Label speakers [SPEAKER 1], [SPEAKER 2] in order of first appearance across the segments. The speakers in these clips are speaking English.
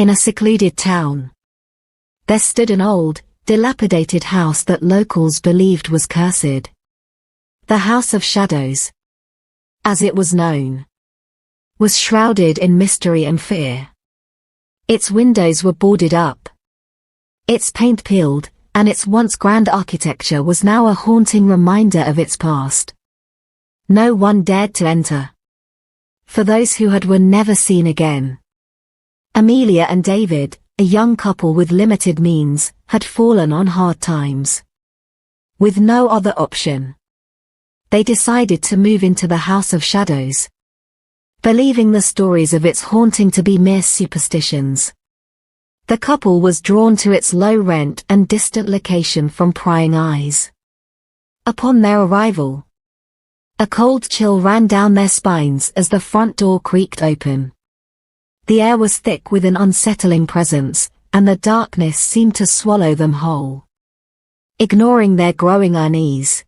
[SPEAKER 1] In a secluded town, there stood an old, dilapidated house that locals believed was cursed. The House of Shadows, as it was known, was shrouded in mystery and fear. Its windows were boarded up, its paint peeled, and its once grand architecture was now a haunting reminder of its past. No one dared to enter, for those who had were never seen again. Amelia and David, a young couple with limited means, had fallen on hard times. With no other option, they decided to move into the House of Shadows, believing the stories of its haunting to be mere superstitions. The couple was drawn to its low rent and distant location from prying eyes. Upon their arrival, a cold chill ran down their spines as the front door creaked open. The air was thick with an unsettling presence, and the darkness seemed to swallow them whole. Ignoring their growing unease,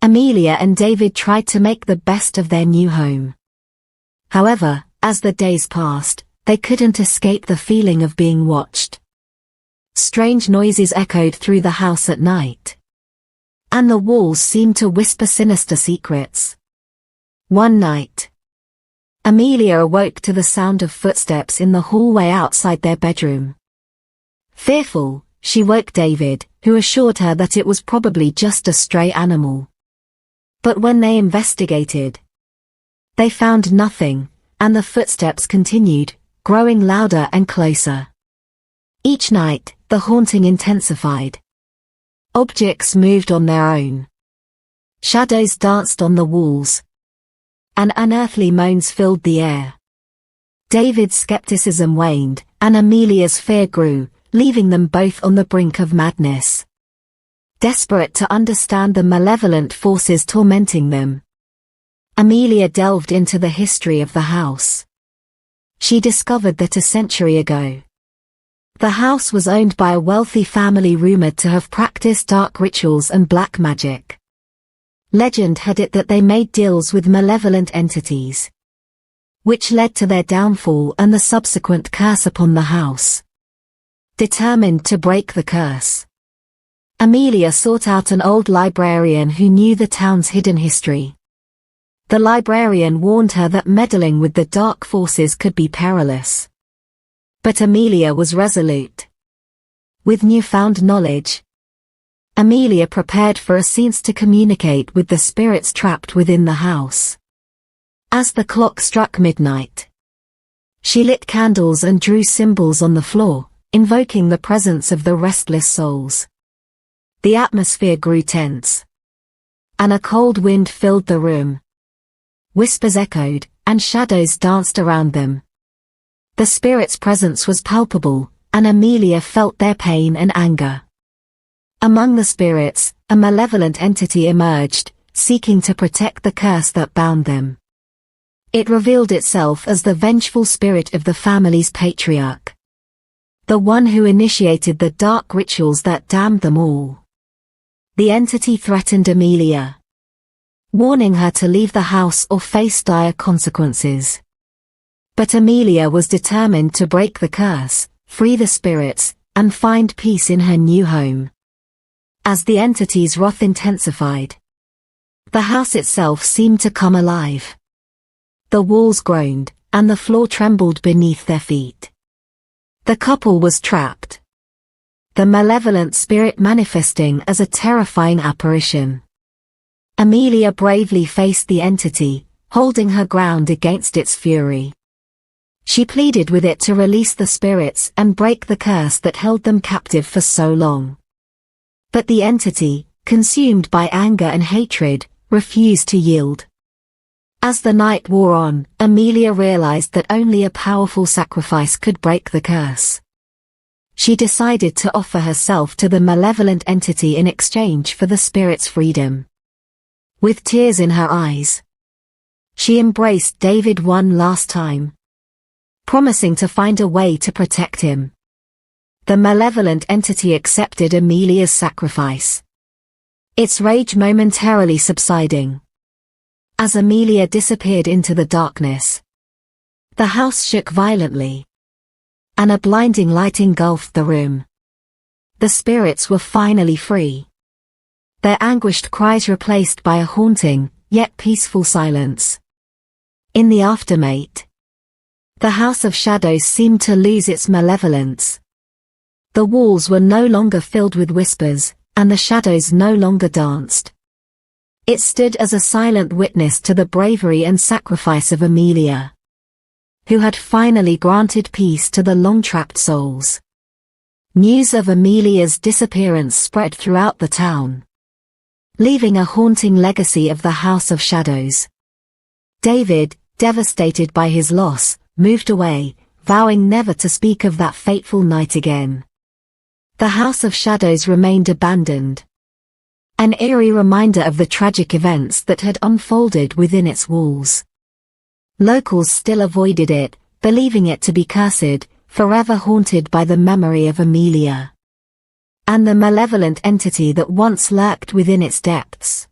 [SPEAKER 1] Amelia and David tried to make the best of their new home. However, as the days passed, they couldn't escape the feeling of being watched. Strange noises echoed through the house at night, and the walls seemed to whisper sinister secrets. One night, Amelia awoke to the sound of footsteps in the hallway outside their bedroom. Fearful, she woke David, who assured her that it was probably just a stray animal. But when they investigated, they found nothing, and the footsteps continued, growing louder and closer. Each night, the haunting intensified. Objects moved on their own. Shadows danced on the walls, and unearthly moans filled the air. David's skepticism waned, and Amelia's fear grew, leaving them both on the brink of madness. Desperate to understand the malevolent forces tormenting them, Amelia delved into the history of the house. She discovered that a century ago, the house was owned by a wealthy family rumored to have practiced dark rituals and black magic. Legend had it that they made deals with malevolent entities, which led to their downfall and the subsequent curse upon the house. Determined to break the curse, Amelia sought out an old librarian who knew the town's hidden history. The librarian warned her that meddling with the dark forces could be perilous. But Amelia was resolute. With newfound knowledge, Amelia prepared for a seance to communicate with the spirits trapped within the house. As the clock struck midnight, she lit candles and drew symbols on the floor, invoking the presence of the restless souls. The atmosphere grew tense, and a cold wind filled the room. Whispers echoed, and shadows danced around them. The spirits' presence was palpable, and Amelia felt their pain and anger. Among the spirits, a malevolent entity emerged, seeking to protect the curse that bound them. It revealed itself as the vengeful spirit of the family's patriarch, the one who initiated the dark rituals that damned them all. The entity threatened Amelia, warning her to leave the house or face dire consequences. But Amelia was determined to break the curse, free the spirits, and find peace in her new home. As the entity's wrath intensified, the house itself seemed to come alive. The walls groaned, and the floor trembled beneath their feet. The couple was trapped, the malevolent spirit manifesting as a terrifying apparition. Amelia bravely faced the entity, holding her ground against its fury. She pleaded with it to release the spirits and break the curse that held them captive for so long. But the entity, consumed by anger and hatred, refused to yield. As the night wore on, Amelia realized that only a powerful sacrifice could break the curse. She decided to offer herself to the malevolent entity in exchange for the spirit's freedom. With tears in her eyes, she embraced David one last time, promising to find a way to protect him. The malevolent entity accepted Amelia's sacrifice, its rage momentarily subsiding. As Amelia disappeared into the darkness, the house shook violently. and a blinding light engulfed the room. The spirits were finally free. Their anguished cries replaced by a haunting, yet peaceful silence. In the aftermath, the House of Shadows seemed to lose its malevolence. The walls were no longer filled with whispers, and the shadows no longer danced. It stood as a silent witness to the bravery and sacrifice of Amelia, who had finally granted peace to the long-trapped souls. News of Amelia's disappearance spread throughout the town, leaving a haunting legacy of the House of Shadows. David, devastated by his loss, moved away, vowing never to speak of that fateful night again. The House of Shadows remained abandoned, an eerie reminder of the tragic events that had unfolded within its walls. Locals still avoided it, believing it to be cursed, forever haunted by the memory of Amelia and the malevolent entity that once lurked within its depths.